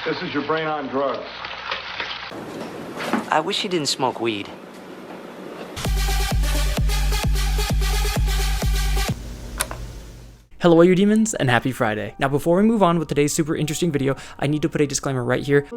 This is your brain on drugs. I wish he didn't smoke weed. Hello all you demons, and happy Friday. Now before we move on with today's super interesting video, I need to put a disclaimer right here.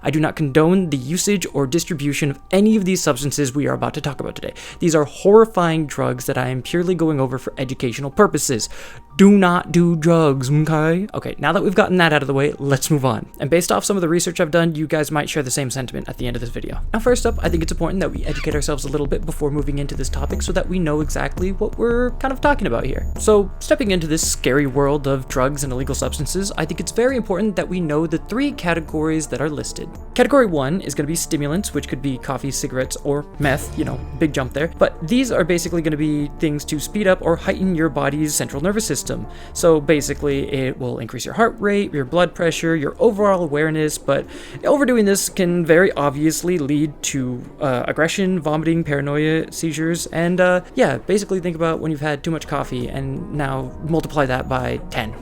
I do not condone the usage or distribution of any of these substances we are about to talk about today. These are horrifying drugs that I am purely going over for educational purposes. Do not do drugs, okay? Okay, now that we've gotten that out of the way, let's move on. And based off some of the research I've done, you guys might share the same sentiment at the end of this video. Now first up, I think it's important that we educate ourselves a little bit before moving into this topic so that we know exactly what we're kind of talking about here. So stepping into this scary world of drugs and illegal substances, I think it's very important that we know the three categories that are listed. Category 1 is going to be stimulants, which could be coffee, cigarettes, or meth, you know, big jump there. But these are basically going to be things to speed up or heighten your body's central nervous system. So basically it will increase your heart rate, your blood pressure, your overall awareness, but overdoing this can very obviously lead to aggression, vomiting, paranoia, seizures, and yeah, basically think about when you've had too much coffee and now multiply that by 10.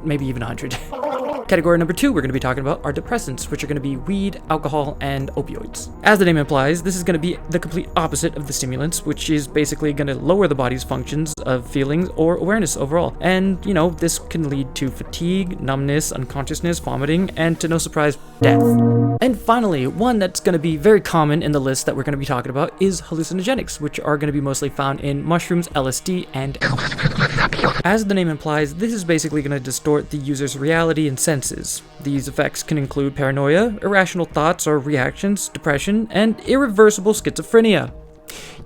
Maybe even 100. Category number 2 we're going to be talking about are depressants, which are going to be weed, alcohol, and opioids. As the name implies, this is going to be the complete opposite of the stimulants, which is basically going to lower the body's functions of feelings or awareness overall. And, you know, this can lead to fatigue, numbness, unconsciousness, vomiting, and to no surprise, death. And finally, one that's going to be very common in the list that we're going to be talking about is hallucinogenics, which are going to be mostly found in mushrooms, LSD, and as the name implies, this is basically going to distort the user's reality and senses. These effects can include paranoia, irrational thoughts or reactions, depression, and irreversible schizophrenia.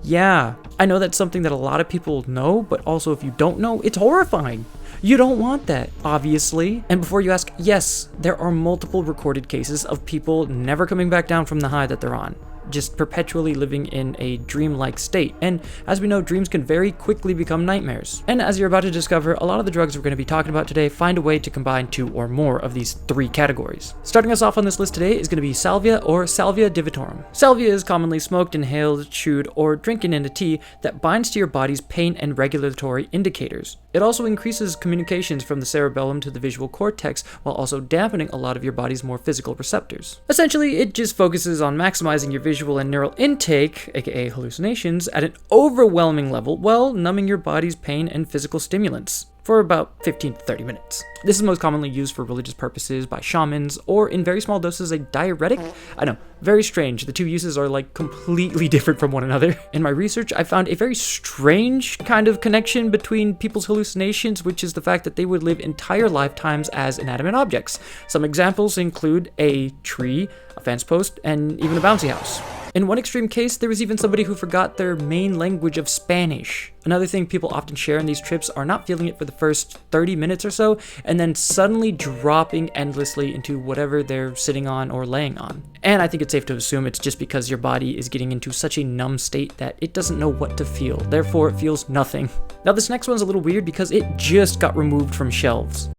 Yeah, I know that's something that a lot of people know, but also if you don't know, it's horrifying. You don't want that, obviously. And before you ask, yes, there are multiple recorded cases of people never coming back down from the high that they're on, just perpetually living in a dreamlike state. And as we know, dreams can very quickly become nightmares. And as you're about to discover, a lot of the drugs we're going to be talking about today find a way to combine 2 or more of these 3 categories. Starting us off on this list today is going to be salvia or salvia divitorum. Salvia is commonly smoked, inhaled, chewed, or drinking in a tea that binds to your body's pain and regulatory indicators. It also increases communications from the cerebellum to the visual cortex while also dampening a lot of your body's more physical receptors. Essentially, it just focuses on maximizing your visual and neural intake, aka hallucinations, at an overwhelming level while numbing your body's pain and physical stimulants for about 15 to 30 minutes. This is most commonly used for religious purposes by shamans or in very small doses a diuretic. I know, very strange. The 2 uses are like completely different from one another. In my research, I found a very strange kind of connection between people's hallucinations, which is the fact that they would live entire lifetimes as inanimate objects. Some examples include a tree, a fence post, and even a bouncy house. In one extreme case, there was even somebody who forgot their main language of Spanish. Another thing people often share in these trips are not feeling it for the first 30 minutes or so, and then suddenly dropping endlessly into whatever they're sitting on or laying on. And I think it's safe to assume it's just because your body is getting into such a numb state that it doesn't know what to feel, therefore it feels nothing. Now this next one's a little weird because it just got removed from shelves.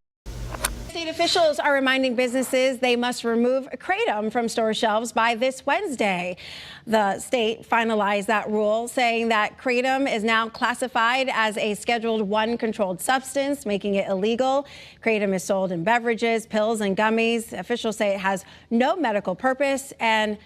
Officials are reminding businesses they must remove kratom from store shelves by this Wednesday. The state finalized that rule, saying that kratom is now classified as a Scheduled 1 controlled substance, making it illegal. Kratom is sold in beverages, pills, and gummies. Officials say it has no medical purpose and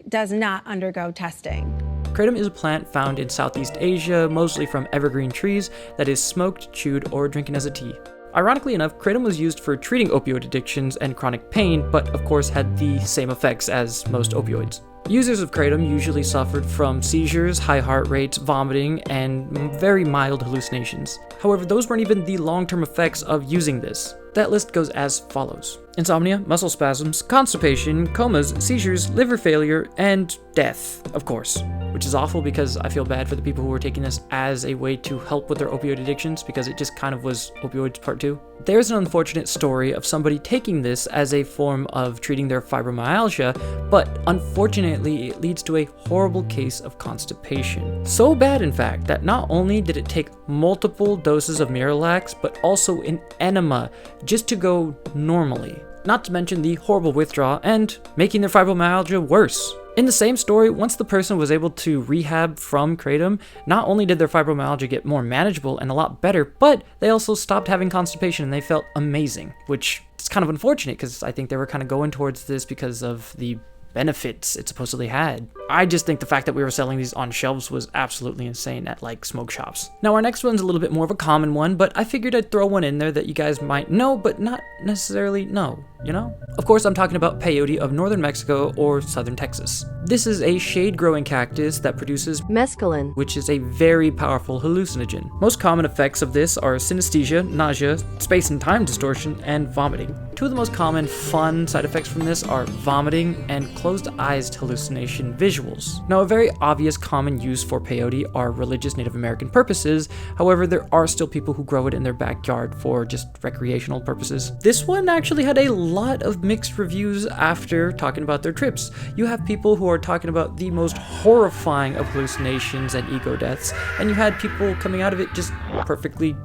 does not undergo testing. Kratom is a plant found in Southeast Asia, mostly from evergreen trees, that is smoked, chewed, or drinking as a tea. Ironically enough, kratom was used for treating opioid addictions and chronic pain, but of course had the same effects as most opioids. Users of kratom usually suffered from seizures, high heart rates, vomiting, and very mild hallucinations. However, those weren't even the long-term effects of using this. That list goes as follows: insomnia, muscle spasms, constipation, comas, seizures, liver failure, and death, of course. Which is awful because I feel bad for the people who were taking this as a way to help with their opioid addictions, because it just kind of was opioids part 2. There's an unfortunate story of somebody taking this as a form of treating their fibromyalgia, but unfortunately it leads to a horrible case of constipation. So bad, in fact, that not only did it take multiple doses of Miralax, but also an enema just to go normally. Not to mention the horrible withdrawal and making their fibromyalgia worse. In the same story, once the person was able to rehab from kratom, not only did their fibromyalgia get more manageable and a lot better, but they also stopped having constipation and they felt amazing, which is kind of unfortunate because I think they were kind of going towards this because of the benefits it supposedly had. I just think the fact that we were selling these on shelves was absolutely insane at like smoke shops. Now our next one's a little bit more of a common one, but I figured I'd throw one in there that you guys might know, but not necessarily know, you know? Of course, I'm talking about peyote of northern Mexico or southern Texas. This is a shade-growing cactus that produces mescaline, which is a very powerful hallucinogen. Most common effects of this are synesthesia, nausea, space and time distortion, and vomiting. Two of the most common fun side effects from this are vomiting and closed-eyes hallucination visuals. Now, a very obvious common use for peyote are religious Native American purposes. However, there are still people who grow it in their backyard for just recreational purposes. This one actually had a lot of mixed reviews after talking about their trips. You have people who are talking about the most horrifying of hallucinations and ego deaths, and you had people coming out of it just perfectly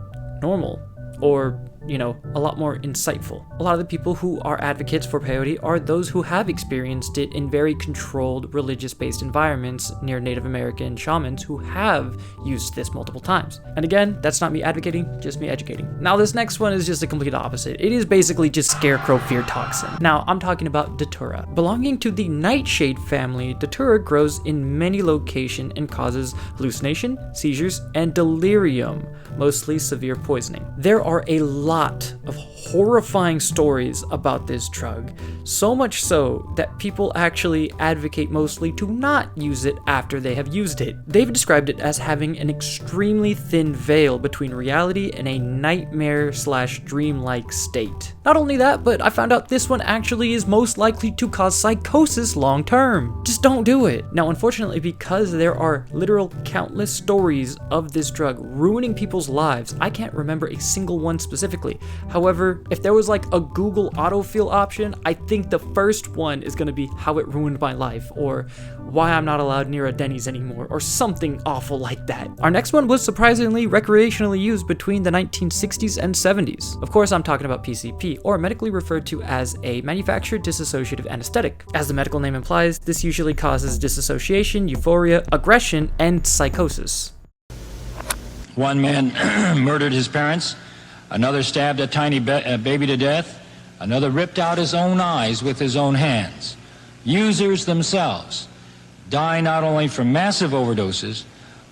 normal, or you know, a lot more insightful. A lot of the people who are advocates for peyote are those who have experienced it in very controlled religious-based environments near Native American shamans who have used this multiple times. And again, that's not me advocating, just me educating. Now this next one is just the complete opposite. It is basically just scarecrow fear toxin. Now I'm talking about datura. Belonging to the nightshade family, datura grows in many locations and causes hallucination, seizures, and delirium, mostly severe poisoning. There are a lot of horrifying stories about this drug, so much so that people actually advocate mostly to not use it after they have used it. They've described it as having an extremely thin veil between reality and a nightmare/dream-like state. Not only that, but I found out this one actually is most likely to cause psychosis long term. Just don't do it. Now, unfortunately, because there are literal countless stories of this drug ruining people's lives, I can't remember a single one specifically. However, if there was like a Google autofill option, I think the first one is going to be how it ruined my life, or why I'm not allowed near a Denny's anymore, or something awful like that. Our next one was surprisingly recreationally used between the 1960s and 70s. Of course, I'm talking about PCP, or medically referred to as a manufactured dissociative anesthetic. As the medical name implies, this usually causes dissociation, euphoria, aggression, and psychosis. One man murdered his parents. Another stabbed a tiny baby to death. Another ripped out his own eyes with his own hands. Users themselves die not only from massive overdoses,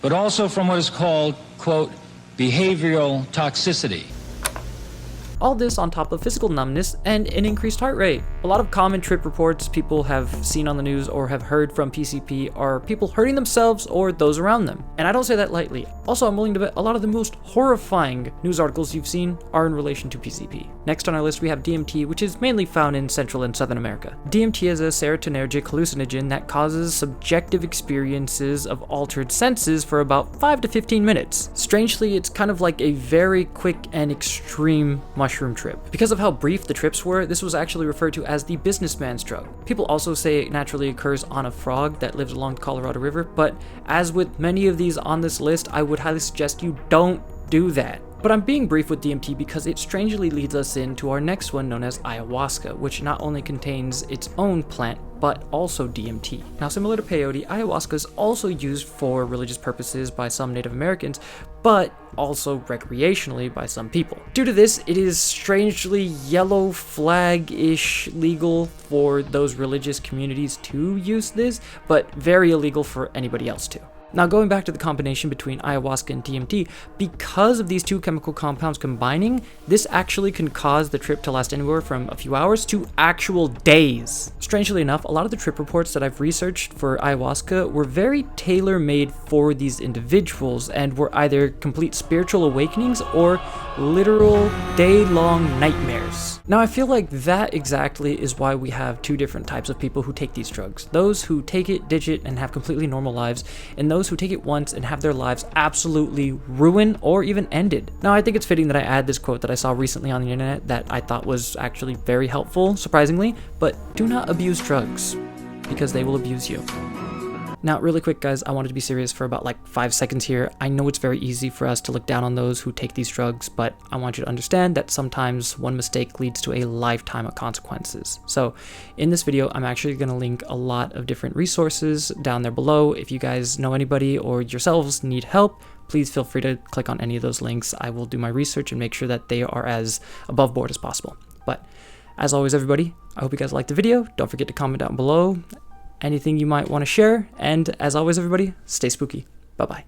but also from what is called, quote, behavioral toxicity. All this on top of physical numbness and an increased heart rate. A lot of common trip reports people have seen on the news or have heard from PCP are people hurting themselves or those around them. And I don't say that lightly. Also, I'm willing to bet a lot of the most horrifying news articles you've seen are in relation to PCP. Next on our list, we have DMT, which is mainly found in Central and Southern America. DMT is a serotonergic hallucinogen that causes subjective experiences of altered senses for about 5 to 15 minutes. Strangely, it's kind of like a very quick and extreme mushroom trip. Because of how brief the trips were, this was actually referred to as the businessman's drug. People also say it naturally occurs on a frog that lives along the Colorado River, but as with many of these on this list, I would highly suggest you don't do that. But I'm being brief with DMT because it strangely leads us into our next one, known as ayahuasca, which not only contains its own plant, but also DMT. Now, similar to peyote, ayahuasca is also used for religious purposes by some Native Americans, but also recreationally by some people. Due to this, it is strangely yellow flag-ish legal for those religious communities to use this, but very illegal for anybody else to. Now, going back to the combination between ayahuasca and DMT, because of these two chemical compounds combining, this actually can cause the trip to last anywhere from a few hours to actual days. Strangely enough, a lot of the trip reports that I've researched for ayahuasca were very tailor-made for these individuals and were either complete spiritual awakenings or literal day-long nightmares. Now, I feel like that exactly is why we have two different types of people who take these drugs. Those who take it, ditch it, and have completely normal lives, and those who take it once and have their lives absolutely ruined or even ended. Now, I think it's fitting that I add this quote that I saw recently on the internet that I thought was actually very helpful, surprisingly, but do not abuse drugs, because they will abuse you. Now, really quick, guys, I wanted to be serious for about like 5 seconds here. I know it's very easy for us to look down on those who take these drugs, but I want you to understand that sometimes one mistake leads to a lifetime of consequences. So in this video, I'm actually going to link a lot of different resources down there below. If you guys know anybody or yourselves need help, please feel free to click on any of those links. I will do my research and make sure that they are as above board as possible. But as always, everybody, I hope you guys liked the video. Don't forget to comment down below anything you might want to share. And as always, everybody, stay spooky. Bye-bye.